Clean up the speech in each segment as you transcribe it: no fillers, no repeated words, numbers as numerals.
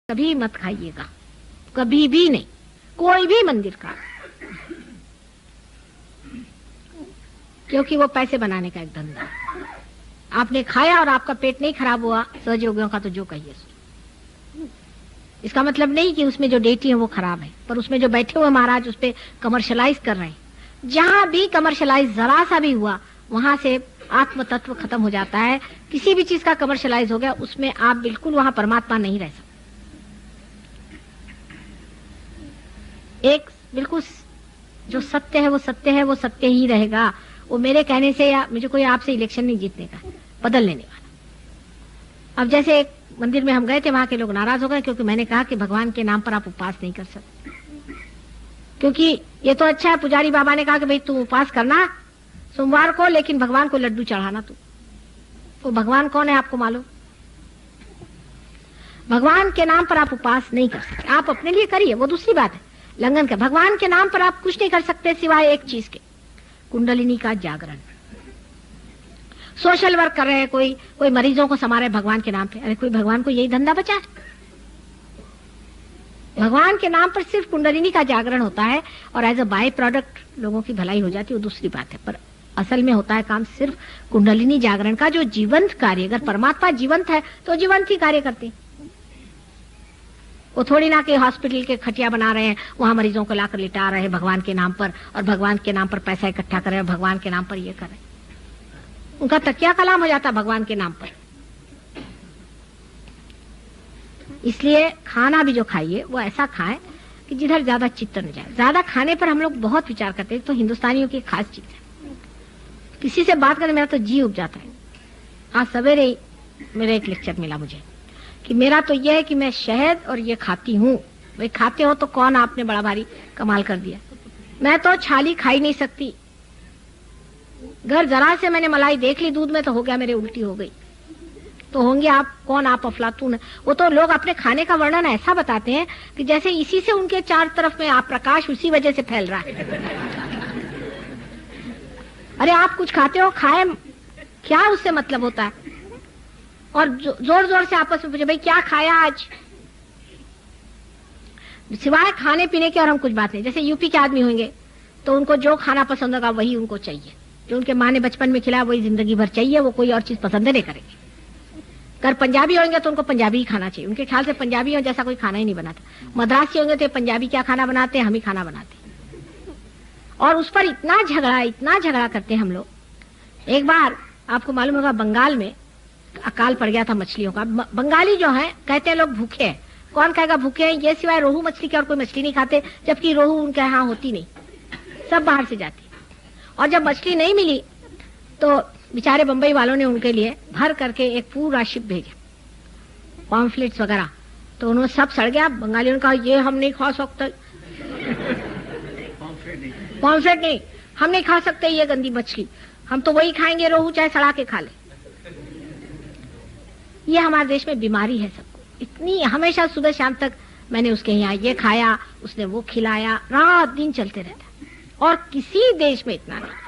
कभी मत खाइएगा, कभी भी नहीं, कोई भी मंदिर का, क्योंकि वो पैसे बनाने का एक धंधा। आपने खाया और आपका पेट नहीं खराब हुआ, सहयोगियों का तो जो कहिए सो। इसका मतलब नहीं कि उसमें जो डेटी है वो खराब है, पर उसमें जो बैठे हुए महाराज उस पे कमर्शलाइज कर रहे हैं। जहां भी कमर्शलाइज जरा सा भी हुआ, वहां से आत्म तत्व खत्म हो जाता है। किसी भी चीज का कमर्शलाइज हो गया, उसमें आप बिल्कुल वहां परमात्मा नहीं रह सकते। एक बिल्कुल जो सत्य है वो सत्य है, वो सत्य ही रहेगा। वो मेरे कहने से या मुझे कोई आपसे इलेक्शन नहीं जीतने का, बदल लेने वाला। अब जैसे एक मंदिर में हम गए थे, वहां के लोग नाराज हो गए क्योंकि मैंने कहा कि भगवान के नाम पर आप उपवास नहीं कर सकते। क्योंकि ये तो अच्छा है, पुजारी बाबा ने कहा कि भाई तू उपवास करना सोमवार को, लेकिन भगवान को लड्डू चढ़ाना। तू तो भगवान कौन है आपको मालूम? भगवान के नाम पर आप उपवास नहीं कर सकते। आप अपने लिए करिए, वो दूसरी बात है, लंघन का। भगवान के नाम पर आप कुछ नहीं कर सकते सिवाय एक चीज के, कुंडलिनी का जागरण। सोशल वर्क कर रहे हैं, कोई मरीजों को संभाल रहे भगवान के नाम पे। अरे कोई भगवान को यही धंधा बचा है? भगवान के नाम पर सिर्फ कुंडलिनी का जागरण होता है और एज अ बाय प्रोडक्ट लोगों की भलाई हो जाती है, वो दूसरी बात है। पर असल में होता है काम सिर्फ कुंडलिनी जागरण का, जो जीवंत कार्य। अगर परमात्मा जीवंत है तो जीवंत ही कार्य करते हैं। वो थोड़ी ना कि हॉस्पिटल के खटिया बना रहे हैं, वहां मरीजों को लाकर लिटा रहे हैं भगवान के नाम पर, और भगवान के नाम पर पैसा इकट्ठा कर रहे हैं, भगवान के नाम पर ये कर रहे हैं। उनका तकिया कलाम हो जाता भगवान के नाम पर। इसलिए खाना भी जो खाइए वो ऐसा खाएं कि जिधर ज्यादा चित्त न जाए। ज्यादा खाने पर हम लोग बहुत विचार करते हैं, तो हिंदुस्तानियों की खास चीज है। किसी से बात करने मेरा तो जी उब जाता है। आज सवेरे ही मेरा एक लेक्चर मिला मुझे कि मेरा तो यह है कि मैं शहद और ये खाती हूँ। भाई खाते हो तो कौन आपने बड़ा भारी कमाल कर दिया। मैं तो छाली खाई नहीं सकती। घर जरा से मैंने मलाई देख ली दूध में तो हो गया, मेरे उल्टी हो गई। तो होंगे आप कौन? आप अफलातून है। वो तो लोग अपने खाने का वर्णन ऐसा बताते हैं कि जैसे इसी से उनके चार तरफ में आप प्रकाश उसी वजह से फैल रहा है। अरे आप कुछ खाते हो, खाए, क्या उससे मतलब होता है? और जोर जोर से आपस में पूछे भाई क्या खाया आज, सिवाय खाने पीने के और हम कुछ बात नहीं। जैसे यूपी के आदमी होंगे तो उनको जो खाना पसंद होगा वही उनको चाहिए, जो उनके माँ ने बचपन में खिलाया वही जिंदगी भर चाहिए, वो कोई और चीज पसंद नहीं करेंगे। अगर पंजाबी होंगे तो उनको पंजाबी ही खाना चाहिए। उनके ख्याल से पंजाबी हो जैसा कोई खाना ही नहीं बनाता। मद्रासी होंगे तो पंजाबी क्या खाना बनाते हैं, हम ही खाना बनाते हैं। और उस पर इतना झगड़ा करते हैं हम लोग। एक बार आपको मालूम होगा बंगाल में अकाल पड़ गया था मछलियों का। बंगाली जो है कहते हैं लोग भूखे हैं। कौन कहेगा भूखे हैं? ये सिवाय रोहू मछली के और कोई मछली नहीं खाते, जबकि रोहू उनके यहाँ होती नहीं, सब बाहर से जाती। और जब मछली नहीं मिली तो बेचारे बंबई वालों ने उनके लिए भर करके एक पूरा शिप भेजा, पॉम्फलेट्स वगैरह। तो उन्होंने सब सड़ गया। बंगालियों ने कहा ये हम नहीं खा सकते, पॉम्फलेट नहीं, हम नहीं खा सकते ये गंदी मछली, हम तो वही खाएंगे रोहू, चाहे सड़ा के खा ले। ये हमारे देश में बीमारी है सबको इतनी। हमेशा सुबह शाम तक मैंने उसके यहाँ ये खाया, उसने वो खिलाया, रात दिन चलते रहता। और किसी देश में इतना नहीं।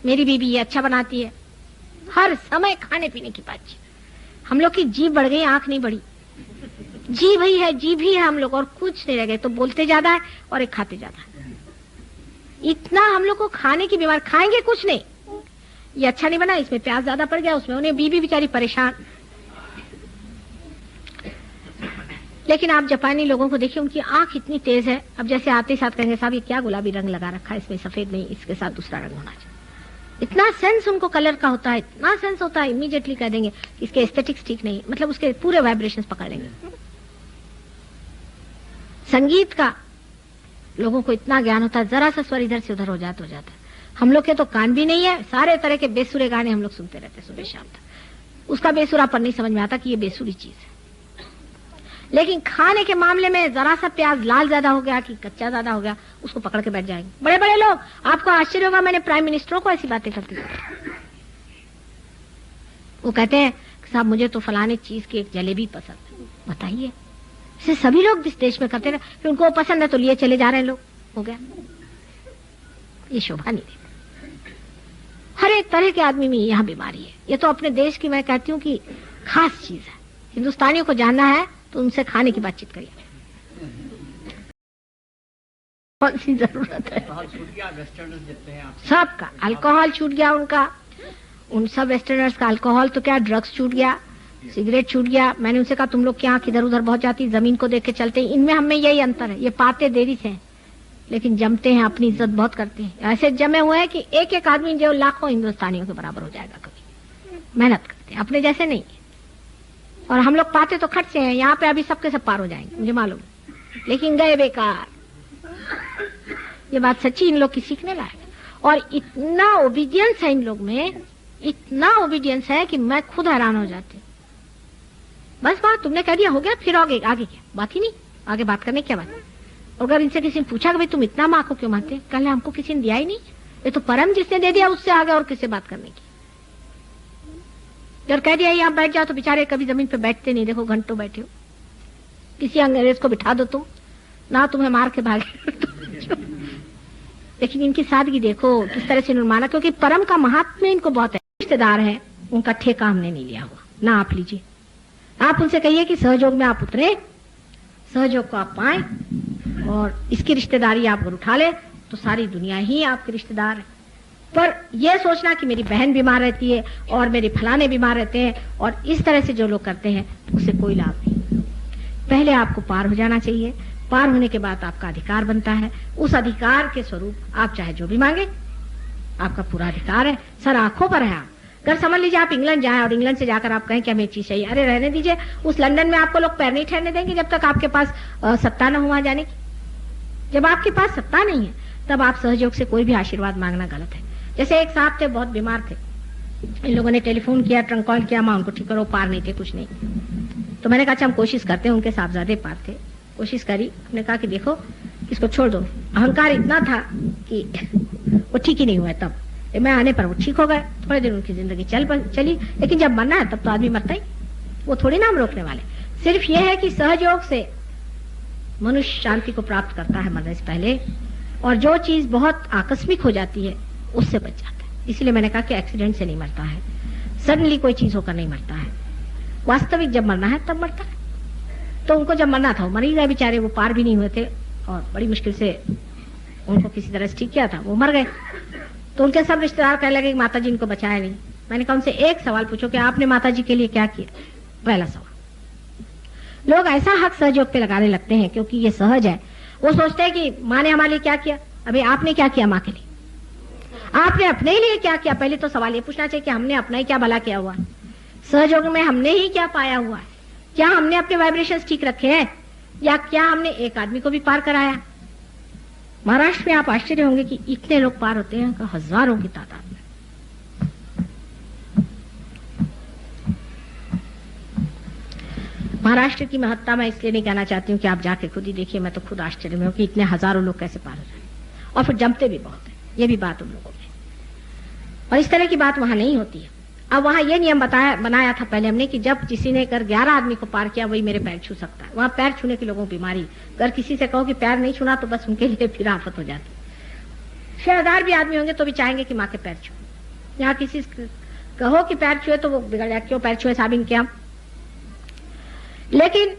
मेरी बीबी ये अच्छा बनाती है, हर समय खाने पीने की बात। हम लोग की जीभ बढ़ गई, आंख नहीं बढ़ी। जीभ ही है, जीभ ही है हम लोग, और कुछ नहीं रह गए। तो बोलते ज्यादा है और एक खाते ज्यादा है। इतना हम लोग को खाने की बीमारी, खाएंगे कुछ नहीं। ये अच्छा नहीं बना, इसमें प्याज ज्यादा पड़ गया, उसमें उन्हें बीबी बेचारी परेशान। लेकिन आप जापानी लोगों को देखिए, उनकी आंख इतनी तेज है। अब जैसे आते साथ कहेंगे साहब ये क्या गुलाबी रंग लगा रखा है, इसमें सफेद नहीं, इसके साथ दूसरा रंग होना चाहिए। इतना सेंस उनको कलर का होता है, इतना सेंस होता है, इमीडिएटली कह देंगे इसके एस्थेटिक्स ठीक नहीं, मतलब उसके पूरे वाइब्रेशंस पकड़ लेंगे। संगीत का लोगों को इतना ज्ञान होता है, जरा सा स्वर इधर से उधर हो जाता है। हम लोग के तो कान भी नहीं है, सारे तरह के बेसुरे गाने हम लोग सुनते रहते सुबह शाम तक। उसका बेसुरापन नहीं समझ में आता कि ये बेसुरी चीज है। लेकिन खाने के मामले में जरा सा प्याज लाल ज्यादा हो गया कि कच्चा ज्यादा हो गया, उसको पकड़ के बैठ जाएंगे बड़े बड़े लोग। आपको आश्चर्य होगा, मैंने प्राइम मिनिस्टरों को ऐसी बातें करती हूँ। वो कहते हैं साहब मुझे तो फलाने चीज की एक जलेबी पसंद है। बताइए, इसे सभी लोग इस देश में करते हैं कि उनको पसंद है तो लिए चले जा रहे हैं लोग, हो गया। ये शोभा नहीं देता। हर एक तरह के आदमी में यहाँ बीमारी है। ये तो अपने देश की मैं कहती हूँ कि खास चीज है। हिंदुस्तानियों को जानना है तो उनसे खाने की बातचीत करिए। कौन सी जरूरत है? सबका अल्कोहल छूट गया उनका, उन सब वेस्टर्नर्स का अल्कोहल तो क्या, ड्रग्स छूट गया, सिगरेट छूट गया। मैंने उनसे कहा तुम लोग क्या आंख इधर उधर बहुत जाती, जमीन को देख के चलते। इनमें हमें यही अंतर है, ये पाते देरी से हैं लेकिन जमते हैं, अपनी इज्जत बहुत करते हैं। ऐसे जमे हुए हैं कि एक एक आदमी जो लाखों हिंदुस्तानियों के बराबर हो जाएगा कभी। मेहनत करते हैं, अपने जैसे नहीं। और हम लोग पाते तो खट से हैं, यहाँ पे अभी सबके सब पार हो जाएंगे मुझे मालूम, लेकिन गए बेकार। ये बात सच्ची इन लोग की सीखने लायक। और इतना ओबीडियंस है इन लोग में, इतना ओबीडियंस है कि मैं खुद हैरान हो जाती हूँ। बस बात तुमने कह दिया हो गया, फिर आगे आगे क्या बात ही नहीं, आगे बात करने की क्या बात। अगर इनसे किसी ने पूछा कि भाई तुम इतना माँ को क्यों मानते, कल हमको किसी ने दिया ही नहीं, ये तो परम जिसने दे दिया उससे आगे और किससे बात करने की। जब कह दिया यहाँ बैठ जाओ तो बेचारे कभी जमीन पे बैठते नहीं, देखो घंटों बैठे हो। किसी अंग्रेज को बिठा दो तुम ना, तुम्हें मार के भागे लेकिन इनकी सादगी देखो किस तरह से माना, क्योंकि परम का महात्म्य इनको बहुत है। रिश्तेदार है उनका ठेका हमने नहीं लिया हुआ ना, आप लीजिए। आप उनसे कहिए कि सहयोग में आप उतरे, सहयोग को आप पाए और इसकी रिश्तेदारी आप अगर उठा ले तो सारी दुनिया ही आपके रिश्तेदार है। पर यह सोचना कि मेरी बहन बीमार रहती है और मेरे फलाने बीमार रहते हैं और इस तरह से जो लोग करते हैं उससे कोई लाभ नहीं। पहले आपको पार हो जाना चाहिए, पार होने के बाद आपका अधिकार बनता है। उस अधिकार के स्वरूप आप चाहे जो भी मांगे, आपका पूरा अधिकार है, सर आंखों पर है। आप अगर समझ लीजिए आप इंग्लैंड जाएं और इंग्लैंड से जाकर आप कहें कि हमें चीज चाहिए, अरे रहने दीजिए, उस लंदन में आपको लोग पैर नहीं ठहरने देंगे जब तक आपके पास सत्ता न हुआ जाने की। जब आपके पास सत्ता नहीं है तब आप सहयोग से कोई भी आशीर्वाद मांगना गलत है। जैसे एक साहब थे, बहुत बीमार थे, इन लोगों ने टेलीफोन किया, ट्रंक कॉल किया, मां उनको ठीक करो, पार नहीं थे, कुछ नहीं। तो मैंने कहा अच्छा हम कोशिश करते हैं, उनके साहबजादे पार थे, कोशिश करी। हमने कहा कि देखो इसको छोड़ दो। अहंकार इतना था कि वो ठीक ही नहीं हुआ। तब मैं आने पर वो ठीक हो गए, थोड़े दिन उनकी जिंदगी चली। लेकिन जब मरना है तब तो आदमी मरता ही, वो थोड़ी ना हम रोकने वाले। सिर्फ ये है कि सहयोग से मनुष्य शांति को प्राप्त करता है मरने से पहले, और जो चीज बहुत आकस्मिक हो जाती है उससे बच जाता है। इसलिए मैंने कहा कि एक्सीडेंट से नहीं मरता है, सडनली कोई चीज होकर नहीं मरता है। वास्तविक जब मरना है तब मरता है। तो उनको जब मरना था वो मर ही गए बेचारे, वो पार भी नहीं हुए थे और बड़ी मुश्किल से उनको किसी तरह से ठीक किया था, वो मर गए। तो उनके सब रिश्तेदार कहने लगे माता जी इनको बचाया नहीं। मैंने कहा उनसे एक सवाल पूछो कि आपने माता जी के लिए क्या किया। पहला सवाल। लोग ऐसा हक सहयोग पे लगाने लगते हैं क्योंकि ये सहज है। वो सोचते हैं कि माँ ने हमारे लिए क्या किया। अभी आपने क्या किया माँ के लिए, आपने अपने लिए क्या किया। पहले तो सवाल ये पूछना चाहिए कि हमने अपना ही क्या भला किया हुआ, सहयोग में हमने ही क्या पाया हुआ है। क्या हमने अपने वाइब्रेशंस ठीक रखे हैं या क्या हमने एक आदमी को भी पार कराया। महाराष्ट्र में आप आश्चर्य होंगे कि इतने लोग पार होते हैं, हजारों की तादाद में। महाराष्ट्र की महत्ता मैं इसलिए नहीं कहना चाहती हूँ कि आप जाके खुद ही देखिए, मैं तो खुद आश्चर्य में हूँ कि इतने हजारों लोग कैसे पार हो जाए, और फिर जमते भी बहुत है। ये भी बात उन लोगों में, और इस तरह की बात वहां नहीं होती है। अब वहां ये नियम बनाया था पहले हमने कि जब किसी ने कर 11 आदमी को पार किया वही मेरे पैर छू सकता है। वहां पैर छूने की लोगों को बीमारी, अगर किसी से कहो कि पैर नहीं छूना तो बस उनके लिए फिर आफत हो जाती। शहरदार भी आदमी होंगे तो भी चाहेंगे कि माँ के पैर छू। यहाँ किसी कहो कि पैर छुए तो वो बिगड़ जाए, क्यों पैर छुए साहब इनके हम। लेकिन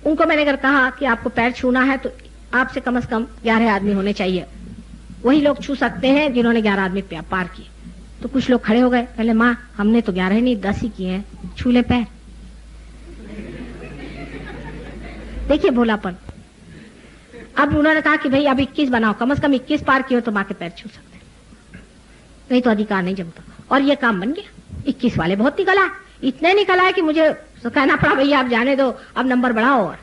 उनको मैंने अगर कहा कि आपको पैर छूना है तो आपसे कम से कम 11 आदमी होने चाहिए, वही लोग छू सकते हैं जिन्होंने 11 आदमी पार किए। तो कुछ लोग खड़े हो गए, पहले माँ हमने तो 11 नहीं 10 ही किए हैं, छू ले पैर। देखिए भोलापन। अब उन्होंने कहा कि भाई अब 21 बनाओ, कम से कम 21 पार किए तो माँ के पैर छू सकते, नहीं तो अधिकार नहीं जमता। और ये काम बन गया। 21 वाले बहुत निकला, इतने निकला है कि मुझे तो कहना पड़ा भैया आप जाने दो, अब नंबर बढ़ाओ। और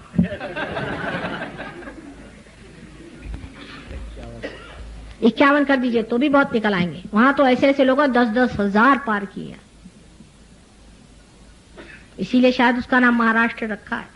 51 कर दीजिए तो भी बहुत निकल आएंगे। वहां तो ऐसे ऐसे लोगों 10-10 हजार पार किए, इसीलिए शायद उसका नाम महाराष्ट्र रखा है।